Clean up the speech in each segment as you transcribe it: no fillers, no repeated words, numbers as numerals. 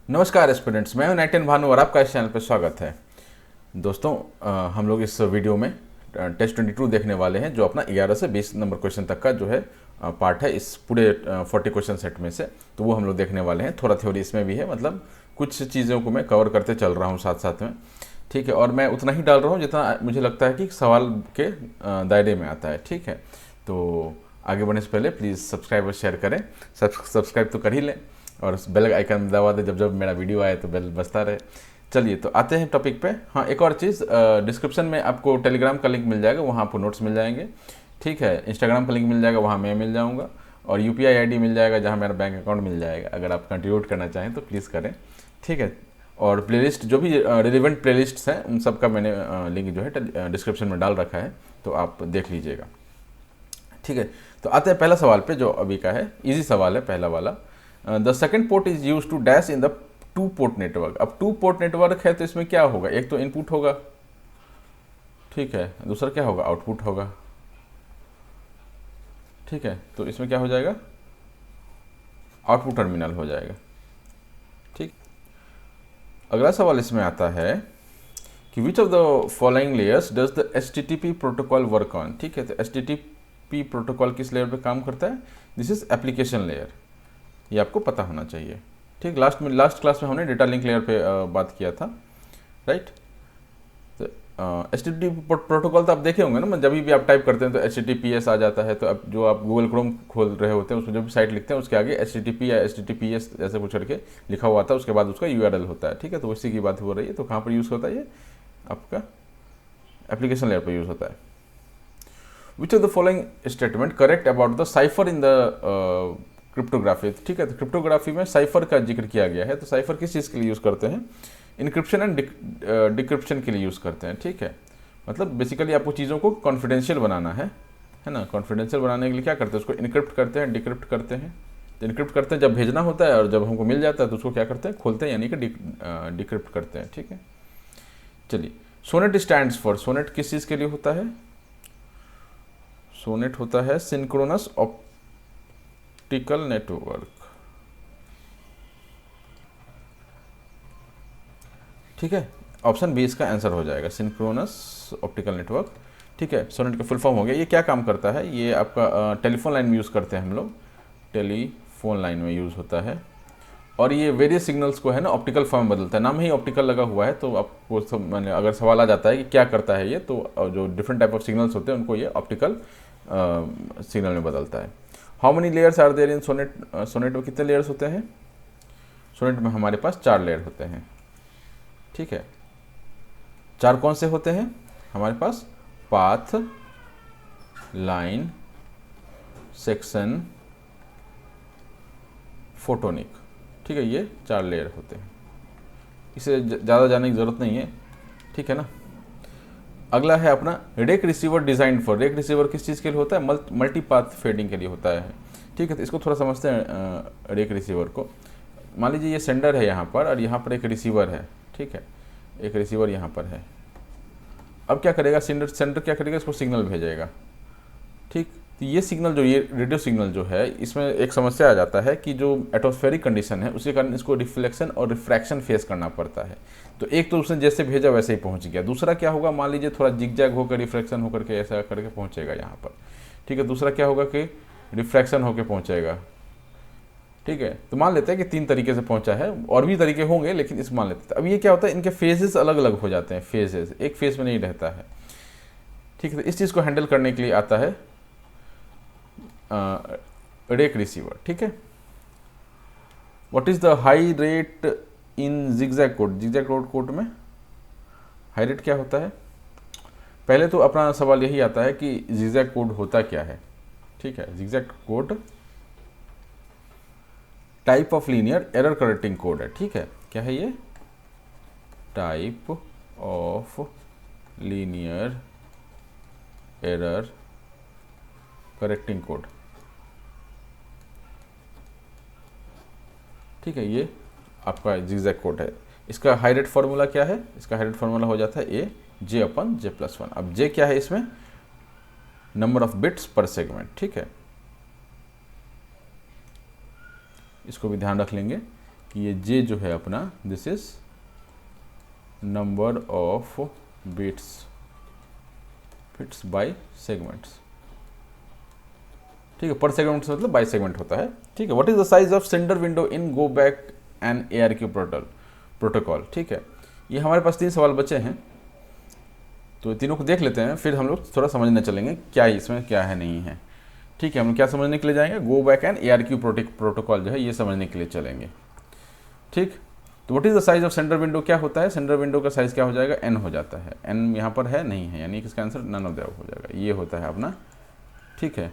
नमस्कार स्टूडेंट्स, मैं हूं नाइटन भानु और आपका इस चैनल पर स्वागत है। दोस्तों, हम लोग इस वीडियो में टेस्ट 22 देखने वाले हैं, जो अपना 11 से 20 नंबर क्वेश्चन तक का जो है पार्ट है इस पूरे 40 क्वेश्चन सेट में से। तो वो हम लोग देखने वाले हैं। थोड़ा थ्योरी इसमें भी है, मतलब कुछ चीज़ों को मैं कवर करते चल रहा हूँ साथ साथ में। ठीक है, और मैं उतना ही डाल रहा हूँ जितना मुझे लगता है कि सवाल के दायरे में आता है। ठीक है, तो आगे बढ़ने से पहले प्लीज़ सब्सक्राइब और शेयर करें। सब्सक्राइब तो कर ही लें और उस बेल आइकन दबा दें, जब जब मेरा वीडियो आए तो बेल बजता रहे। चलिए, तो आते हैं टॉपिक पे। हाँ, एक और चीज़, डिस्क्रिप्शन में आपको टेलीग्राम का लिंक मिल जाएगा, वहाँ आपको नोट्स मिल जाएंगे। ठीक है, इंस्टाग्राम का लिंक मिल जाएगा, वहाँ मैं मिल जाऊँगा, और यूपीआई आईडी मिल जाएगा, जहाँ मेरा बैंक अकाउंट मिल जाएगा। अगर आप कंट्रीब्यूट करना चाहें तो प्लीज़ करें। ठीक है, और प्लेलिस्ट जो भी रिलेवेंट प्लेलिस्ट्स हैं उन सब का मैंने लिंक जो है डिस्क्रिप्शन में डाल रखा है, तो आप देख लीजिएगा। ठीक है, तो आते हैं पहला सवाल पे, जो अभी का है। इजी सवाल है पहला वाला। The second port is use to dash in the two port network. अब टू पोर्ट नेटवर्क है तो इसमें क्या होगा? एक तो इनपुट होगा, ठीक है, दूसरा क्या होगा? आउटपुट होगा। ठीक है, तो इसमें क्या हो जाएगा? आउटपुट टर्मिनल हो जाएगा। ठीक, अगला सवाल इसमें आता है कि which of the following layers does the HTTP protocol work on. ठीक है, तो HTTP प्रोटोकॉल किस लेयर पे काम करता है? This is application layer. ये आपको पता होना चाहिए। ठीक, लास्ट क्लास में हमने डेटा लिंक लेयर पे बात किया था, राइट। तो HTTP प्रोटोकॉल तो आप देखे होंगे ना, जब भी आप टाइप करते हैं तो HTTPS आ जाता है। तो अब जो आप गूगल क्रोम खोल रहे होते हैं, उसमें जो भी साइट लिखते हैं उसके आगे HTTP या HTTPS जैसे कुछ करके लिखा हुआ था, उसके बाद उसका URL होता है। ठीक है, तो उसी की बात हो रही है। तो कहाँ पर यूज़ होता है? ये आपका एप्लीकेशन लेयर पर यूज़ होता है। Which of the following statement correct about the cipher in the cryptography. ठीक है, तो क्रिप्टोग्राफी में साइफर का जिक्र किया गया है। तो साइफर किस चीज़ के लिए यूज़ करते हैं? इनक्रिप्शन एंड डिक्रिप्शन के लिए यूज़ करते हैं। ठीक है, मतलब बेसिकली आपको चीज़ों को कॉन्फिडेंशियल बनाना है ना। कॉन्फिडेंशियल बनाने के लिए क्या करते हैं? उसको इनक्रिप्ट करते हैं, डिक्रिप्ट करते हैं। तो इनक्रिप्ट करते हैं जब भेजना होता है, और जब हमको मिल जाता है तो उसको क्या करते हैं? खोलते हैं, यानी कि डिक्रिप्ट करते हैं। ठीक है, चलिए, सोनेट स्टैंड्स फॉर। सोनेट किस चीज़ के लिए होता है? सोनेट होता है सिंक्रोनस ऑप्टिकल नेटवर्क। ठीक है, ऑप्शन बी इसका आंसर हो जाएगा, सिंक्रोनस ऑप्टिकल नेटवर्क। ठीक है, सोनेट का फुल फॉर्म हो गया। ये क्या काम करता है? ये आपका टेलीफोन लाइन में यूज़ करते हैं हम लोग, टेलीफोन लाइन में यूज़ होता है। और ये वेरियस सिग्नल्स को है ना ऑप्टिकल फॉर्म बदलता है। नाम ही ऑप्टिकल लगा हुआ है, तो आपको मैंने अगर सवाल आ जाता है कि क्या करता है ये, तो जो डिफरेंट टाइप ऑफ सिग्नल्स होते हैं उनको ये ऑप्टिकल सिग्नल में बदलता है। How many layers are there in SONET? SONET में कितने लेयर्स होते हैं? सोनेट में हमारे पास 4 लेयर होते हैं। ठीक है, 4 कौन से होते हैं हमारे पास? Path, line, section, photonic. ठीक है, ये 4 लेयर होते हैं। इसे ज़्यादा जानने की ज़रूरत नहीं है। ठीक है ना। अगला है अपना rake receiver design for. Rake receiver किस चीज़ के लिए होता है? मल्टी पाथ फेडिंग के लिए होता है। ठीक है, तो इसको थोड़ा समझते हैं रेक रिसीवर को। मान लीजिए ये सेंडर है यहाँ पर, और यहाँ पर एक रिसीवर है। ठीक है, एक रिसीवर यहाँ पर है। अब क्या करेगा सेंडर क्या करेगा? इसको सिग्नल भेजेगा। ठीक, तो ये सिग्नल जो, ये रेडियो सिग्नल जो है, इसमें एक समस्या आ जाता है कि जो एटमॉस्फेरिक कंडीशन है उसके कारण इसको रिफ्लेक्शन और रिफ्रैक्शन फेस करना पड़ता है। तो एक तो उसने जैसे भेजा वैसे ही पहुंच गया। दूसरा क्या होगा? मान लीजिए थोड़ा जिगजैग होकर रिफ्रैक्शन होकर के ऐसा करके पहुंचेगा यहाँ पर। ठीक है, दूसरा क्या होगा कि रिफ्रैक्शन होकर पहुंचेगा। ठीक है, तो मान लेते हैं कि 3 तरीके से पहुंचा है, और भी तरीके होंगे लेकिन इस मान लेते हैं। अब ये क्या होता है? इनके फेजेस अलग अलग हो जाते हैं। फेजेस एक फेज में नहीं रहता है। ठीक है, तो इस चीज़ को हैंडल करने के लिए आता है रेक रिसीवर। ठीक है, what is the high rate in zigzag code? Zigzag code में हाई रेट क्या होता है? पहले तो अपना सवाल यही आता है कि जिगजैग कोड होता क्या है। ठीक है, zigzag code type of linear error correcting code है। ठीक है, क्या है ये? Type of linear error correcting code. ठीक है, ये आपका जिगजैग कोड है। इसका हाई रेट फार्मूला क्या है? इसका हाई रेट फार्मूला हो जाता है J/J+1। अब J क्या है इसमें? नंबर ऑफ बिट्स पर सेगमेंट। ठीक है, इसको भी ध्यान रख लेंगे कि ये जे जो है अपना this is number of bits by segments, ठीक है। पर सेगमेंट से मतलब बाय सेगमेंट होता है, ठीक है। What is the size of sender window in go back and ARQ protocol, ठीक है। ये हमारे पास 3 सवाल बचे हैं, तो तीनों को देख लेते हैं, फिर हम लोग थोड़ा समझने चलेंगे क्या इसमें क्या है नहीं है, ठीक है। हम क्या समझने के लिए जाएंगे, go back and ARQ protocol जो है ये समझने के लिए चलेंगे, ठीक। तो what is the size of sender window, क्या होता है, सेंडर विंडो का साइज क्या हो जाएगा, n हो जाता है। n यहाँ पर है नहीं है, यानी कि इसका आंसर नन ऑफ द हो जाएगा, ये होता है अपना, ठीक है।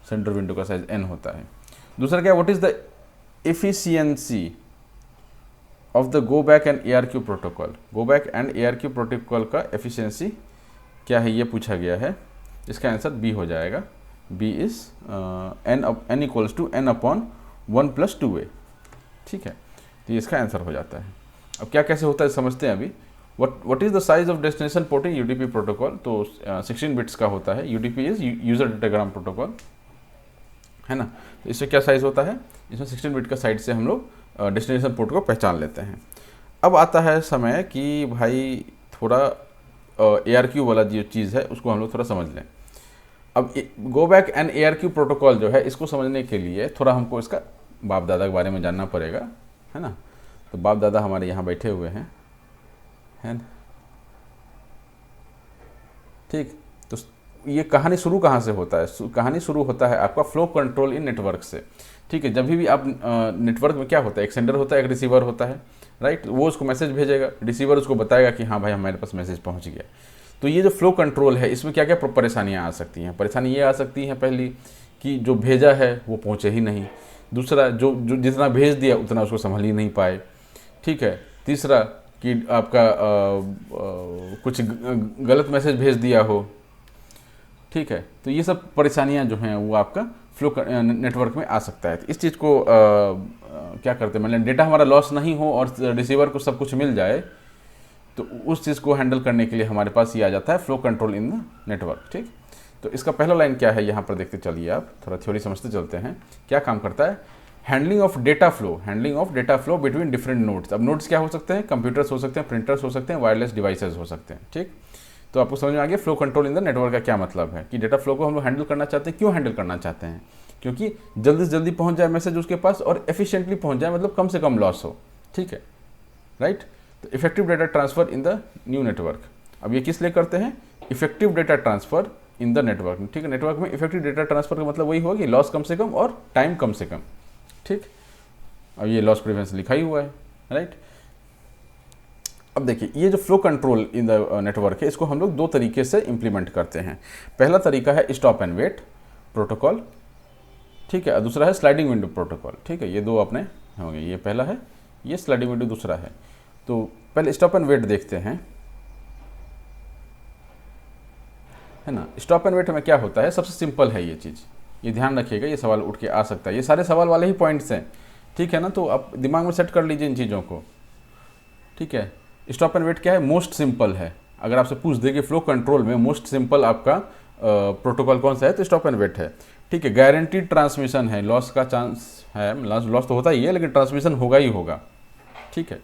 सेंटर विंडो का साइज n होता है। दूसरा क्या, what is the efficiency of the go back and ARQ protocol, go back and ARQ protocol का एफिशिएंसी क्या है, ये पूछा गया है। इसका आंसर B हो जाएगा, B is n equals to n upon 1 + 2a, ठीक है। तो इसका आंसर हो जाता है। अब क्या कैसे होता है समझते हैं अभी। What is the size of destination port in UDP protocol, तो 16 बिट्स का होता है। UDP is user datagram protocol, है ना। तो इससे क्या साइज होता है, इसमें 16 बिट का साइड से हम लोग डेस्टिनेशन पोर्ट को पहचान लेते हैं। अब आता है समय कि भाई थोड़ा ARQ वाला जो चीज़ है उसको हम लोग थोड़ा समझ लें। अब go back and ARQ protocol जो है इसको समझने के लिए थोड़ा हमको इसका बाप दादा के बारे में जानना पड़ेगा, है ना। तो बाप दादा हमारे यहाँ बैठे हुए हैं, है ना, ठीक। तो ये कहानी शुरू कहाँ से होता है, कहानी शुरू होता है आपका फ्लो कंट्रोल इन नेटवर्क से, ठीक है। जब भी आप नेटवर्क में क्या होता है, एक सेंडर होता है, एक रिसीवर होता है, राइट। वो उसको मैसेज भेजेगा, रिसीवर उसको बताएगा कि हाँ भाई हमारे पास मैसेज पहुँच गया। तो ये जो फ्लो कंट्रोल है इसमें क्या क्या परेशानियाँ आ सकती हैं। परेशानी ये आ सकती है पहली कि जो भेजा है वो पहुँचे ही नहीं, दूसरा जो जितना भेज दिया उतना उसको संभाल ही नहीं पाए, ठीक है। तीसरा कि आपका कुछ गलत मैसेज भेज दिया हो, ठीक है। तो ये सब परेशानियां जो हैं वो आपका फ्लो नेटवर्क में आ सकता है। तो इस चीज़ को क्या करते हैं, मतलब डेटा हमारा लॉस नहीं हो और रिसीवर को सब कुछ मिल जाए, तो उस चीज़ को हैंडल करने के लिए हमारे पास ये आ जाता है flow control in the network, ठीक। तो इसका पहला लाइन क्या है यहाँ पर देखते चलिए, आप थोड़ा थ्योरी समझते चलते हैं क्या काम करता है। Handling of data flow between different nodes. अब नोड्स क्या हो सकते हैं, कंप्यूटर्स हो सकते हैं, प्रिंटर्स हो सकते हैं, वायरलेस डिवाइसेज हो सकते हैं, ठीक। तो आपको समझ में आ गया flow control in the network का क्या मतलब है, कि डेटा फ्लो को हम लोग हैंडल करना चाहते हैं। क्यों हैंडल करना चाहते हैं, क्योंकि जल्दी से जल्दी पहुंच जाए मैसेज उसके पास और एफिशिएंटली पहुंच जाए, मतलब कम से कम लॉस हो, ठीक है, राइट। तो effective data transfer in the new network. अब ये किस लिए करते हैं, effective data transfer in the network, ठीक है। नेटवर्क में इफेक्टिव डेटा ट्रांसफर का मतलब वही होगा कि लॉस कम से कम और टाइम कम से कम, ठीक। अब ये लॉस प्रिवेंशन लिखा ही हुआ है, राइट। अब देखिए ये जो flow control in the network है इसको हम लोग 2 तरीके से इंप्लीमेंट करते हैं। पहला तरीका है स्टॉप एंड वेट प्रोटोकॉल, ठीक है, और दूसरा है स्लाइडिंग विंडो प्रोटोकॉल, ठीक है। ये 2 अपने होंगे, ये पहला है, ये स्लाइडिंग विंडो दूसरा है। तो पहले स्टॉप एंड वेट देखते हैं, है ना। स्टॉप एंड वेट में क्या होता है, सबसे सिंपल है ये चीज़, ये ध्यान रखिएगा, ये सवाल उठ के आ सकता है, ये सारे सवाल वाले ही पॉइंट्स हैं, ठीक है ना। तो आप दिमाग में सेट कर लीजिए इन चीज़ों को, ठीक है। स्टॉप एंड वेट क्या है, मोस्ट सिंपल है। अगर आपसे पूछ दे कि फ्लो कंट्रोल में मोस्ट सिंपल आपका प्रोटोकॉल कौन सा है, तो स्टॉप एंड वेट है, ठीक है। गारंटीड ट्रांसमिशन है, लॉस का चांस है, लॉस तो होता ही है लेकिन ट्रांसमिशन होगा ही होगा, ठीक है।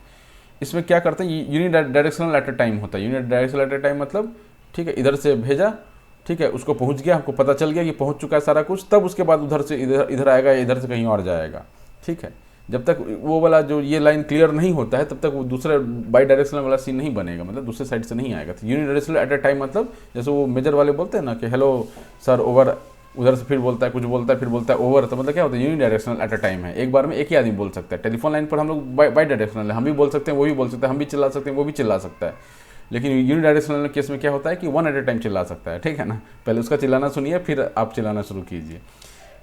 इसमें क्या करते हैं, यूनिडायरेक्शनल एट अ टाइम होता है। यूनिडायरेक्शनल एट अ टाइम मतलब, ठीक है, इधर से भेजा, ठीक है, उसको पहुंच गया, हमको पता चल गया कि पहुंच चुका है सारा कुछ, तब उसके बाद उधर से इधर आएगा, इधर से कहीं और जाएगा, ठीक है। जब तक वो वाला जो ये लाइन क्लियर नहीं होता है तब तक वो दूसरा बाई डायरेक्शनल वाला सीन नहीं बनेगा, मतलब दूसरे साइड से नहीं आएगा। तो यूनिडायरेक्शनल एट अ टाइम मतलब जैसे वो मेजर वाले बोलते हैं ना कि हेलो सर ओवर, उधर से फिर बोलता है, कुछ बोलता है, फिर बोलता है ओवर, तो मतलब क्या होता है, यूनिडायरेक्शनल एट अ टाइम है, एक बार में एक ही आदमी बोल सकता है। टेलीफोन लाइन पर हम लोग बाई डायरेक्शनल है, हम भी बोल सकते हैं, वो भी बोल सकते हैं, हम भी चिल्ला सकते हैं, वो भी चिल्ला सकता है। लेकिन यूनिडायरेक्शनल केस में क्या होता है कि 1 एट अ टाइम चिल्ला सकता है, ठीक है ना। पहले उसका चिल्लाना सुनिए फिर आप चिल्लाना शुरू कीजिए,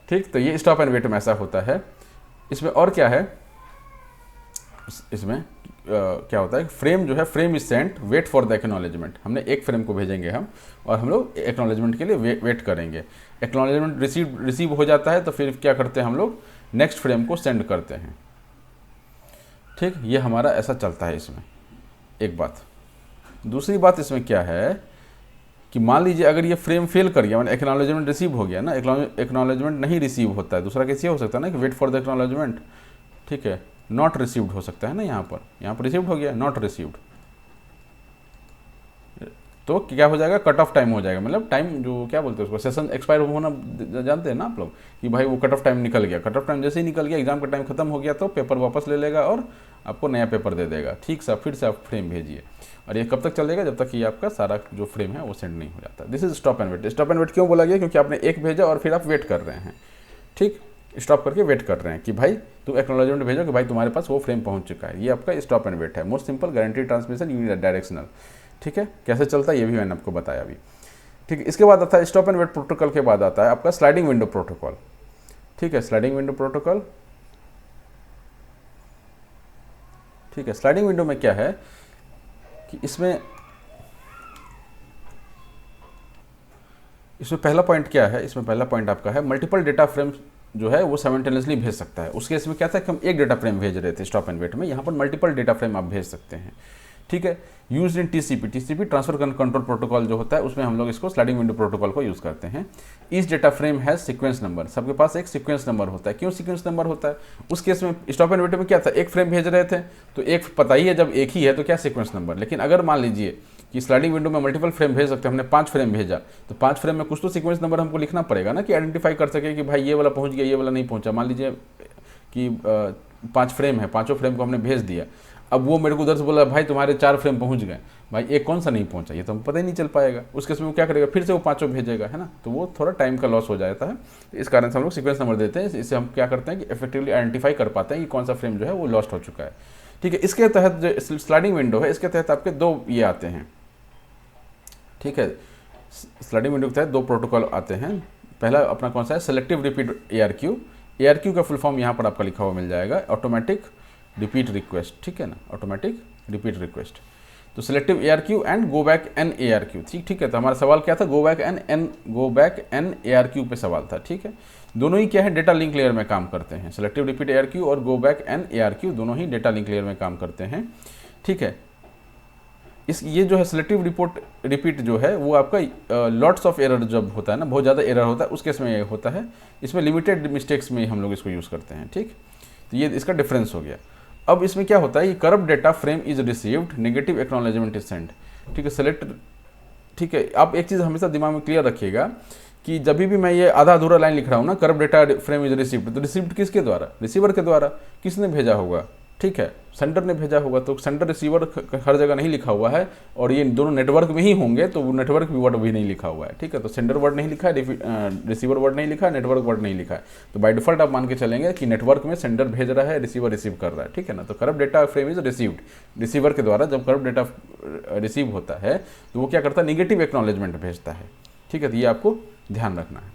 ठीक। तो ये स्टॉप एंड वेट में ऐसा होता है। इसमें और क्या है, इसमें क्या होता है, फ्रेम जो है, frame is sent, wait for the acknowledgement. हमने एक फ्रेम को भेजेंगे हम और हम लोग एक्नॉलेजमेंट के लिए वेट करेंगे। एक्नॉलेजमेंट रिसीव हो जाता है तो फिर क्या करते हैं हम लोग, नेक्स्ट फ्रेम को सेंड करते हैं, ठीक। ये हमारा ऐसा चलता है इसमें, एक बात। दूसरी बात इसमें क्या है कि मान लीजिए अगर ये फ्रेम फेल कर गया, मैंने एक्नॉलेजमेंट रिसीव हो गया ना, एक्नॉलेजमेंट नहीं रिसीव होता है, दूसरा कैसे हो सकता है ना कि वेट फॉर द एक्नॉलेजमेंट, ठीक है, नॉट रिसीव्ड हो सकता है ना, यहाँ पर रिसीव्ड हो गया, नॉट रिसीव्ड, तो क्या हो जाएगा, कट ऑफ टाइम हो जाएगा, मतलब टाइम जो क्या बोलते हैं उसको, सेशन एक्सपायर होना जानते हैं ना आप लोग, कि भाई वो कट ऑफ टाइम निकल गया, कट ऑफ टाइम जैसे ही निकल गया, एग्जाम का टाइम खत्म हो गया, तो पेपर वापस ले लेगा और आपको नया पेपर दे देगा, ठीक सा, फिर से आप फ्रेम भेजिए, और ये कब तक चलेगा, जब तक ये आपका सारा जो फ्रेम है वो सेंड नहीं हो जाता। This is stop and wait. Stop and wait क्यों बोला गया, क्योंकि आपने एक भेजा और फिर आप वेट कर रहे हैं, ठीक, स्टॉप करके वेट कर रहे हैं कि भाई तुम एक्नॉलेजमेंट भेजो कि भाई तुम्हारे पास वो फ्रेम पहुंच चुका है, ये आपका स्टॉप एंड वेट है। Most simple guarantee transmission unidirectional, ठीक है, कैसे चलता है ये भी मैंने आपको बताया अभी, ठीक है। इसके बाद आता है स्टॉप एंड वेट प्रोटोकॉल के बाद आता है आपका स्लाइडिंग विंडो प्रोटोकॉल, ठीक है, स्लाइडिंग विंडो प्रोटोकॉल, ठीक है। स्लाइडिंग विंडो में क्या है कि इसमें पहला पॉइंट क्या है, इसमें पहला पॉइंट आपका है मल्टीपल डेटा फ्रेम्स जो है वो साइमल्टेनियसली भेज सकता है। उसके इसमें क्या था कि हम एक डेटा फ्रेम भेज रहे थे स्टॉप एंड वेट में, यहाँ पर मल्टीपल डेटा फ्रेम आप भेज सकते हैं, ठीक है। Use in TCP transfer control protocol जो होता है, उसमें हम लोग इसको स्लाइडिंग विंडो प्रोटोकॉल को यूज करते हैं। Each data frame has sequence number, सबके पास एक सीक्वेंस नंबर होता है। क्यों सीक्वेंस नंबर होता है, उस केस में स्टॉप एंड वेट में क्या था, एक फ्रेम भेज रहे थे तो एक पता ही है, जब एक ही है तो क्या सीक्वेंस नंबर। लेकिन अगर मान लीजिए कि स्लाइडिंग विंडो में मल्टीपल फ्रेम भेज सकते हैं, हमने 5 फ्रेम भेजा, तो 5 फ्रेम में कुछ तो सीक्वेंस नंबर हमको लिखना पड़ेगा ना, कि आइडेंटिफाई कर सके कि भाई ये वाला पहुंच गया, ये वाला नहीं पहुंचा। मान लीजिए कि 5 फ्रेम है, 5 फ्रेम को हमने भेज दिया, अब वो मेरे को उधर से बोला भाई तुम्हारे 4 फ्रेम पहुंच गए, भाई एक कौन सा नहीं पहुंचा, ये तो हमको पता ही नहीं चल पाएगा। उस केस में वो क्या करेगा, फिर से वो 5 भेजेगा, है ना, तो वो थोड़ा टाइम का लॉस हो जाता है। इस कारण से हम लोग सीक्वेंस नंबर देते हैं, इससे हम क्या करते हैं कि इफेक्टिवली आइडेंटिफाई कर पाते हैं कि कौन सा फ्रेम जो है वो लॉस्ट हो चुका है, ठीक है। इसके तहत जो स्लाइडिंग विंडो है, इसके तहत आपके 2 ये आते हैं, ठीक है। स्लाइडिंग विंडो के तहत 2 प्रोटोकॉल आते हैं। पहला अपना कौन सा है, सेलेक्टिव रिपीट ARQ का फुल फॉर्म यहाँ पर आपका लिखा हुआ मिल जाएगा, ऑटोमेटिक रिपीट रिक्वेस्ट, ठीक है ना, ऑटोमेटिक रिपीट रिक्वेस्ट। तो selective ARQ and go back N ARQ, ठीक है। तो हमारा सवाल क्या था, गो बैक एन ARQ पे सवाल था, ठीक है। दोनों ही क्या है, डेटा लिंक लेयर में काम करते हैं। सेलेक्टिव रिपीट ARQ और गो बैक एन ARQ दोनों ही डेटा लिंक लेयर में काम करते हैं, ठीक है। ये जो है सेलेक्टिव रिपीट जो है वो आपका लॉट्स ऑफ एरर जब होता है ना, बहुत ज़्यादा एरर होता है, उस केस में ये होता है। इसमें लिमिटेड मिस्टेक्स में हम लोग इसको यूज़ करते हैं, ठीक। तो ये इसका डिफरेंस हो गया। अब इसमें क्या होता है, ये corrupt data frame is received, negative acknowledgement is send, ठीक है। सेलेक्ट, ठीक है। आप एक चीज़ हमेशा दिमाग में क्लियर रखिएगा कि जब भी मैं ये आधा अधूरा लाइन लिख रहा हूँ ना, corrupt data frame is received, तो रिसीव्ड किसके द्वारा, रिसीवर के द्वारा। किसने भेजा होगा, ठीक है, सेंडर ने भेजा होगा। तो सेंडर रिसीवर हर जगह नहीं लिखा हुआ है, और ये दोनों नेटवर्क में ही होंगे, तो वो नेटवर्क वर्ड भी नहीं लिखा हुआ है, ठीक है। तो सेंडर वर्ड नहीं लिखा है, रिसीवर वर्ड नहीं लिखा है, नेटवर्क वर्ड नहीं लिखा है। तो बाय डिफॉल्ट आप मान के चलेंगे कि नेटवर्क में सेंडर भेज रहा है, रिसीवर रिसीव कर रहा है, ठीक है ना। तो corrupt data frame is received, receiver के द्वारा जब करप्ट डेटा रिसीव होता है तो वो क्या करता है, निगेटिव एक्नॉलेजमेंट भेजता है, ठीक है। तो ये आपको ध्यान रखना है,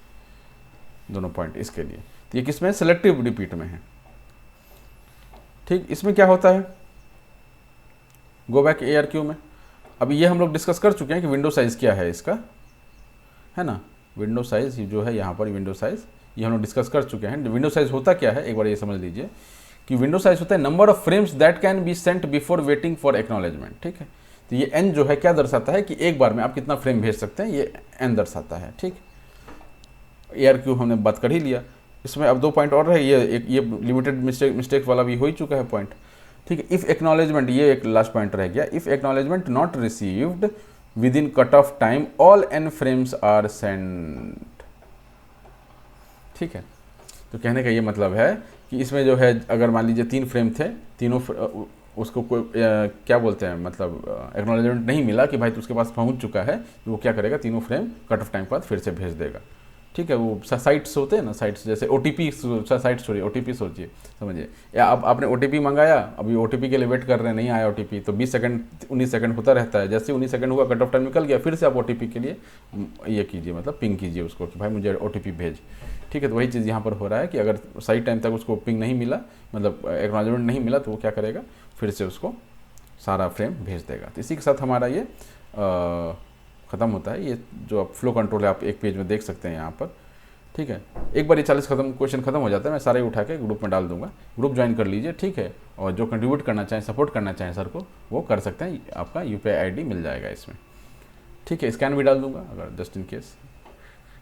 दोनों पॉइंट इसके लिए। तो ये किसमें, सेलेक्टिव रिपीट में है, ठीक। इसमें क्या होता है, गो बैक ARQ में, अभी ये हम लोग डिस्कस कर चुके हैं कि विंडो साइज़ क्या है इसका, है ना। विंडो साइज़ जो है यहाँ पर विंडो साइज़ ये हम लोग डिस्कस कर चुके हैं। विंडो साइज़ होता क्या है, एक बार ये समझ लीजिए कि विंडो साइज़ होता है number of frames that can be sent before waiting for acknowledgement, ठीक है। तो ये n जो है क्या दर्शाता है कि एक बार में आप कितना फ्रेम भेज सकते हैं, ये n दर्शाता है, ठीक। ARQ हमने बात कर ही लिया। इसमें अब 2 पॉइंट और है, ये लिमिटेड मिस्टेक वाला भी हो ही चुका है पॉइंट, ठीक है। इफ़ एक्नॉलेजमेंट, ये एक लास्ट पॉइंट रह गया, if acknowledgement not received within cut off time all n frames are sent, ठीक है। तो कहने का ये मतलब है कि इसमें जो है, अगर मान लीजिए 3 फ्रेम थे, तीनों उसको कोई क्या बोलते हैं, मतलब एक्नॉलेजमेंट नहीं मिला कि भाई तो उसके पास पहुंच चुका है, तो वो क्या करेगा, तीनों फ्रेम कट ऑफ टाइम के बाद फिर से भेज देगा, ठीक है। वो साइट्स होते हैं ना, साइट्स जैसे OTP साइट, सॉरी OTP सोचिए, समझिए, या आपने OTP मंगाया, अभी OTP के लिए वेट कर रहे हैं, नहीं आया OTP, तो 20 सेकंड 19 सेकंड होता रहता है। जैसे 19 सेकंड हुआ, कट ऑफ टाइम निकल गया, फिर से आप OTP के लिए ये कीजिए, मतलब पिंग कीजिए उसको कि भाई मुझे OTP भेज, ठीक है। तो वही चीज़ यहाँ पर हो रहा है कि अगर सही टाइम तक उसको पिंग नहीं मिला, मतलब एक्नॉलेजमेंट नहीं मिला, तो वो क्या करेगा, फिर से उसको सारा फ्रेम भेज देगा। तो इसी के साथ हमारा ये ख़त्म होता है। ये जो आप फ्लो कंट्रोल है आप एक पेज में देख सकते हैं यहाँ पर, ठीक है। एक बार ये 40 क्वेश्चन खत्म हो जाता है, मैं सारे उठा के ग्रुप में डाल दूंगा, ग्रुप ज्वाइन कर लीजिए, ठीक है। और जो कंट्रीब्यूट करना चाहें, सपोर्ट करना चाहें सर को, वो कर सकते हैं, आपका UPI ID मिल जाएगा इसमें, ठीक है, स्कैन भी डाल दूंगा अगर जस्ट इन केस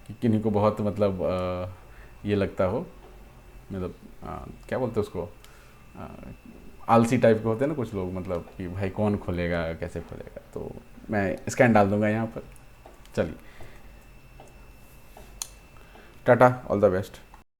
कि किन्हीं को बहुत मतलब ये लगता हो, मतलब क्या बोलते हैं उसको, आलसी टाइप के होते हैं ना कुछ लोग, मतलब कि भाई कौन खोलेगा कैसे खोलेगा, तो मैं स्कैन डाल दूंगा यहाँ पर। चलिए, टाटा, ऑल द बेस्ट।